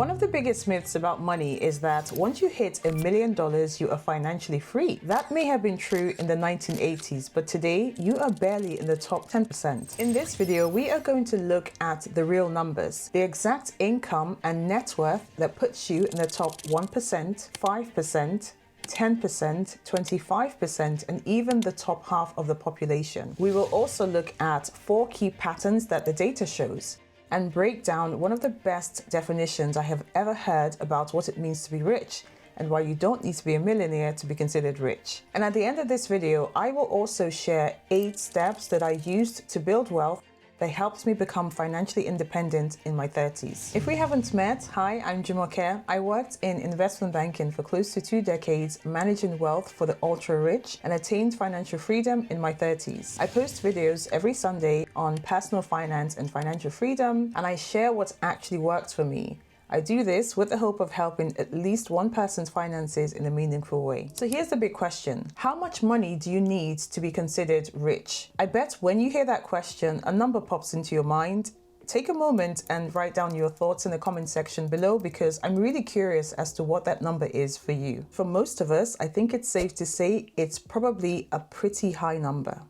One of the biggest myths about money is that once you hit $1 million, you are financially free. That may have been true in the 1980s, but today you are barely in the top 10%. In this video, we are going to look at the real numbers, the exact income and net worth that puts you in the top 1%, 5%, 10%, 25%, and even the top half of the population. We will also look at 4 key patterns that the data shows and break down one of the best definitions I have ever heard about what it means to be rich and why you don't need to be a millionaire to be considered rich. And at the end of this video, I will also share 8 steps that I used to build wealth that helped me become financially independent in my 30s. If we haven't met, hi, I'm Jumoke. I worked in investment banking for close to 2 decades, managing wealth for the ultra rich, and attained financial freedom in my 30s. I post videos every Sunday on personal finance and financial freedom, and I share what actually worked for me. I do this with the hope of helping at least one person's finances in a meaningful way. So here's the big question. How much money do you need to be considered rich? I bet when you hear that question, a number pops into your mind. Take a moment and write down your thoughts in the comment section below, because I'm really curious as to what that number is for you. For most of us, I think it's safe to say it's probably a pretty high number.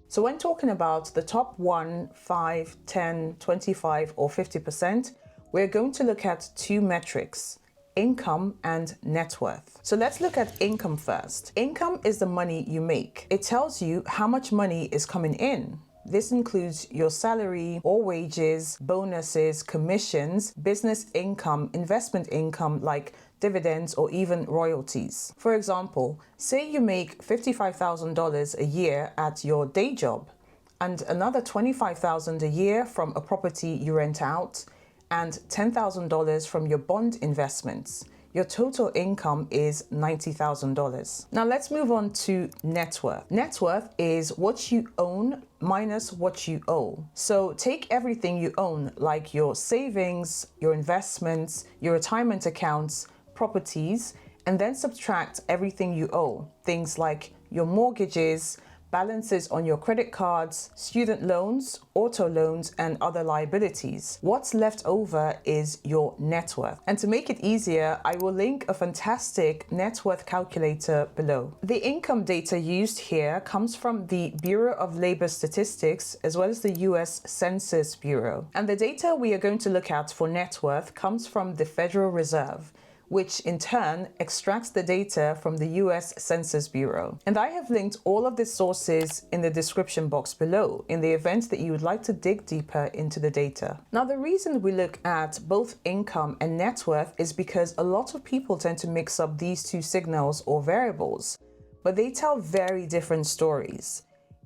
So when talking about the top 1, 5, 10, 25, or 50%, we're going to look at 2 metrics: income and net worth. So let's look at income first. Income is the money you make. It tells you how much money is coming in. This includes your salary or wages, bonuses, commissions, business income, investment income like dividends, or even royalties. For example, say you make $55,000 a year at your day job and another $25,000 a year from a property you rent out and $10,000 from your bond investments. Your total income is $90,000. Now let's move on to net worth. Net worth is what you own minus what you owe. So take everything you own, like your savings, your investments, your retirement accounts, properties, and then subtract everything you owe. Things like your mortgages, balances on your credit cards, student loans, auto loans, and other liabilities. What's left over is your net worth. And to make it easier, I will link a fantastic net worth calculator below. The income data used here comes from the Bureau of Labor Statistics as well as the US Census Bureau. And the data we are going to look at for net worth comes from the Federal Reserve, which in turn extracts the data from the US Census Bureau. And I have linked all of the sources in the description box below in the event that you would like to dig deeper into the data. Now, the reason we look at both income and net worth is because a lot of people tend to mix up these 2 signals or variables, but they tell very different stories.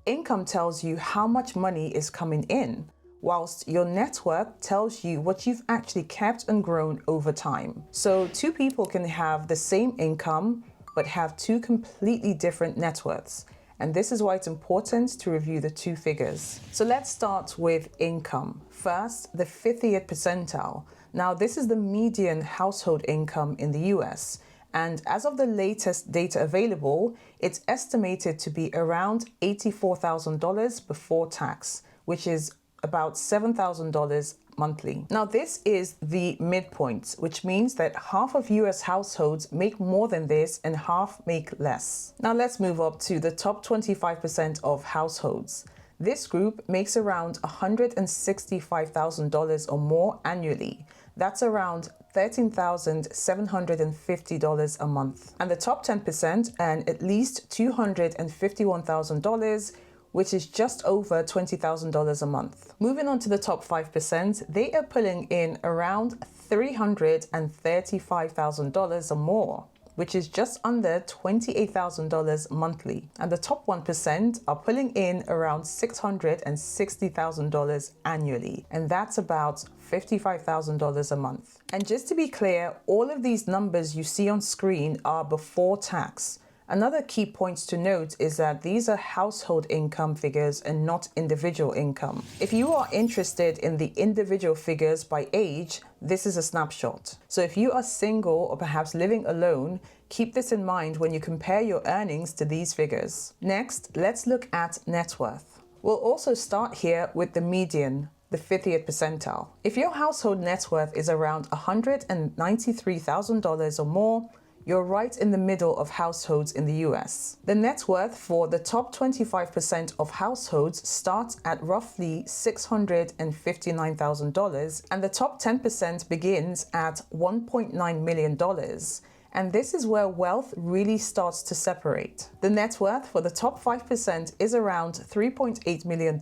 Income tells you how much money is coming in, whilst your net worth tells you what you've actually kept and grown over time. So 2 people can have the same income, but have 2 completely different net worths. And this is why it's important to review the 2 figures. So let's start with income. First, the 50th percentile. Now, this is the median household income in the US. And as of the latest data available, it's estimated to be around $84,000 before tax, which is about $7,000 monthly. Now, this is the midpoint, which means that half of US households make more than this and half make less. Now let's move up to the top 25% of households. This group makes around $165,000 or more annually. That's around $13,750 a month. And the top 10% earn at least $251,000, which is just over $20,000 a month. Moving on to the top 5%, they are pulling in around $335,000 or more, which is just under $28,000 monthly. And the top 1% are pulling in around $660,000 annually, and that's about $55,000 a month. And just to be clear, all of these numbers you see on screen are before tax. Another key point to note is that these are household income figures and not individual income. If you are interested in the individual figures by age, this is a snapshot. So if you are single or perhaps living alone, keep this in mind when you compare your earnings to these figures. Next, let's look at net worth. We'll also start here with the median, the 50th percentile. If your household net worth is around $193,000 or more, you're right in the middle of households in the US. The net worth for the top 25% of households starts at roughly $659,000, and the top 10% begins at $1.9 million. And this is where wealth really starts to separate. The net worth for the top 5% is around $3.8 million,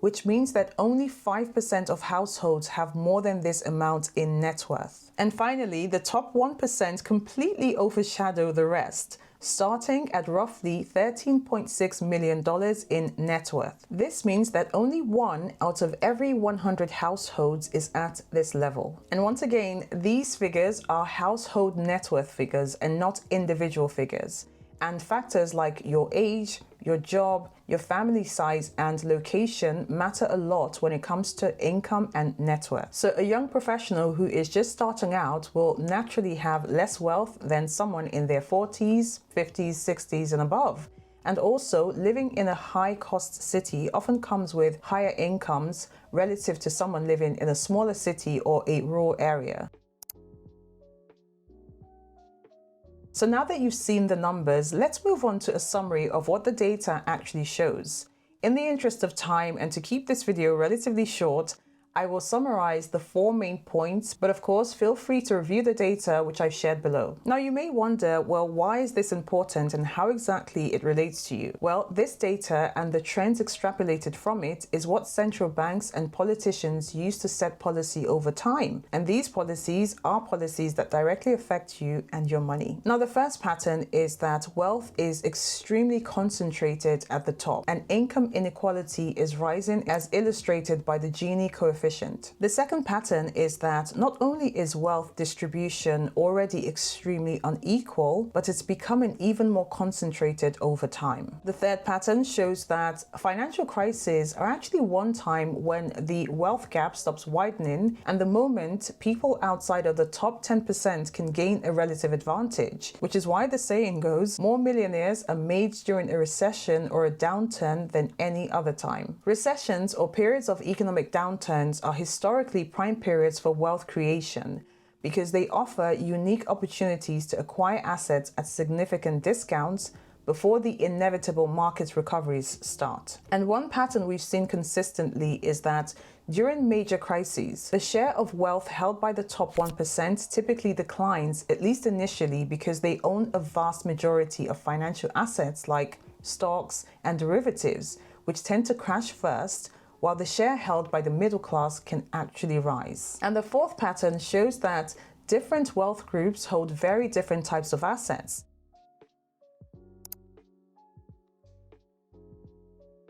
which means that only 5% of households have more than this amount in net worth. And finally, the top 1% completely overshadow the rest, starting at roughly $13.6 million in net worth. This means that only 1 out of every 100 households is at this level. And once again, these figures are household net worth figures and not individual figures. And factors like your age, your job, your family size, and location matter a lot when it comes to income and net worth. So a young professional who is just starting out will naturally have less wealth than someone in their 40s, 50s, 60s, and above. And also, living in a high-cost city often comes with higher incomes relative to someone living in a smaller city or a rural area. So now that you've seen the numbers, let's move on to a summary of what the data actually shows. In the interest of time and to keep this video relatively short, I will summarize the 4 main points, but of course, feel free to review the data which I've shared below. Now you may wonder, well, why is this important and how exactly it relates to you? Well, this data and the trends extrapolated from it is what central banks and politicians use to set policy over time. And these policies are policies that directly affect you and your money. Now, the first pattern is that wealth is extremely concentrated at the top, and income inequality is rising as illustrated by the Gini coefficient. The second pattern is that not only is wealth distribution already extremely unequal, but it's becoming even more concentrated over time. The third pattern shows that financial crises are actually one time when the wealth gap stops widening, and the moment people outside of the top 10% can gain a relative advantage, which is why the saying goes, more millionaires are made during a recession or a downturn than any other time. Recessions or periods of economic downturns are historically prime periods for wealth creation because they offer unique opportunities to acquire assets at significant discounts before the inevitable market recoveries start. And one pattern we've seen consistently is that during major crises, the share of wealth held by the top 1% typically declines, at least initially, because they own a vast majority of financial assets like stocks and derivatives, which tend to crash first, while the share held by the middle class can actually rise. And the fourth pattern shows that different wealth groups hold very different types of assets.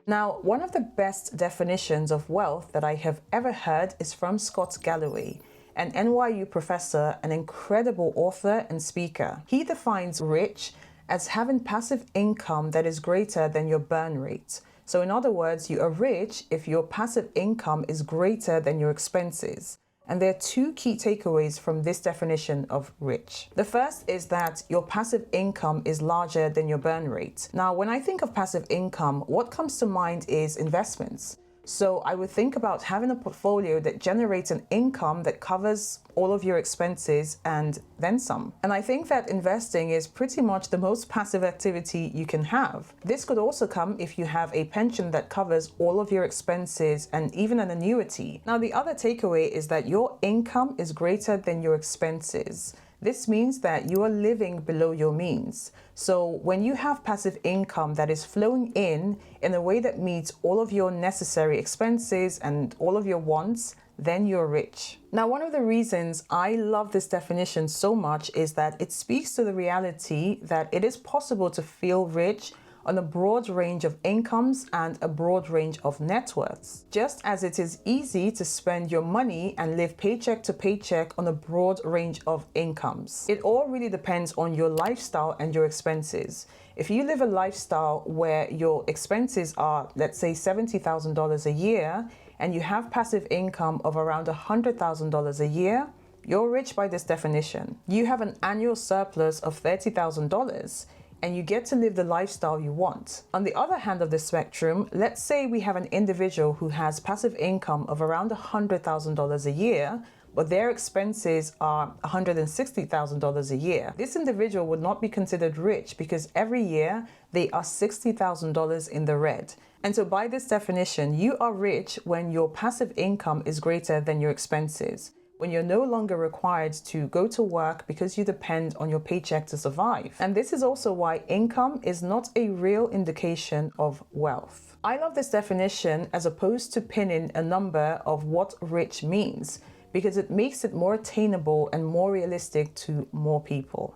Now, one of the best definitions of wealth that I have ever heard is from Scott Galloway, an NYU professor, an incredible author and speaker. He defines rich as having passive income that is greater than your burn rate. So in other words, you are rich if your passive income is greater than your expenses. And there are 2 key takeaways from this definition of rich. The first is that your passive income is larger than your burn rate. Now, when I think of passive income, what comes to mind is investments. So I would think about having a portfolio that generates an income that covers all of your expenses and then some. And I think that investing is pretty much the most passive activity you can have. This could also come if you have a pension that covers all of your expenses and even an annuity. Now, the other takeaway is that your income is greater than your expenses. This means that you are living below your means. So when you have passive income that is flowing in a way that meets all of your necessary expenses and all of your wants, then you're rich. Now, one of the reasons I love this definition so much is that it speaks to the reality that it is possible to feel rich on a broad range of incomes and a broad range of net worths, just as it is easy to spend your money and live paycheck to paycheck on a broad range of incomes. It all really depends on your lifestyle and your expenses. If you live a lifestyle where your expenses are, let's say, $70,000 a year, and you have passive income of around $100,000 a year, you're rich by this definition. You have an annual surplus of $30,000. and you get to live the lifestyle you want. On the other hand of the spectrum, let's say we have an individual who has passive income of around $100,000 a year, but their expenses are $160,000 a year. This individual would not be considered rich because every year they are $60,000 in the red. And so by this definition, you are rich when your passive income is greater than your expenses, when you're no longer required to go to work because you depend on your paycheck to survive. And this is also why income is not a real indication of wealth. I love this definition as opposed to pinning a number of what rich means, because it makes it more attainable and more realistic to more people.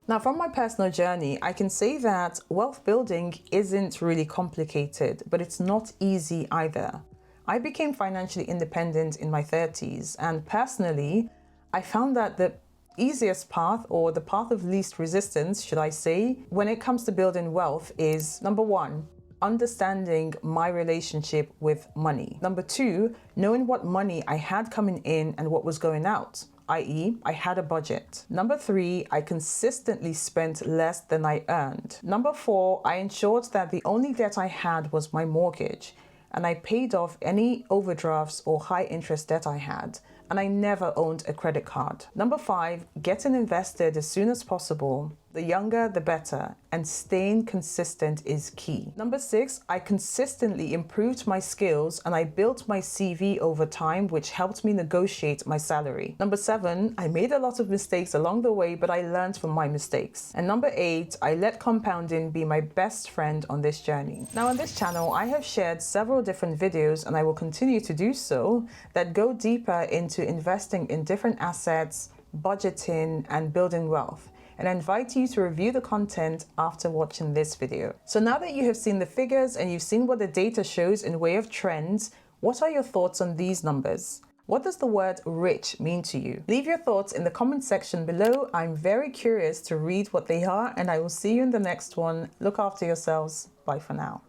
Now, from my personal journey, I can say that wealth building isn't really complicated, but it's not easy either. I became financially independent in my 30s, and personally, I found that the easiest path, or the path of least resistance, should I say, when it comes to building wealth is, number one, understanding my relationship with money. Number two, knowing what money I had coming in and what was going out, i.e., I had a budget. Number three, I consistently spent less than I earned. Number four, I ensured that the only debt I had was my mortgage, and I paid off any overdrafts or high interest debt I had, and I never owned a credit card. Number five, getting invested as soon as possible. The younger, the better, and staying consistent is key. Number six, I consistently improved my skills and I built my CV over time, which helped me negotiate my salary. Number seven, I made a lot of mistakes along the way, but I learned from my mistakes. And number eight, I let compounding be my best friend on this journey. Now on this channel, I have shared several different videos, and I will continue to do so, that go deeper into investing in different assets, budgeting, and building wealth. And I invite you to review the content after watching this video. So now that you have seen the figures and you've seen what the data shows in way of trends, what are your thoughts on these numbers? What does the word rich mean to you? Leave your thoughts in the comment section below. I'm very curious to read what they are, and I will see you in the next one. Look after yourselves. Bye for now.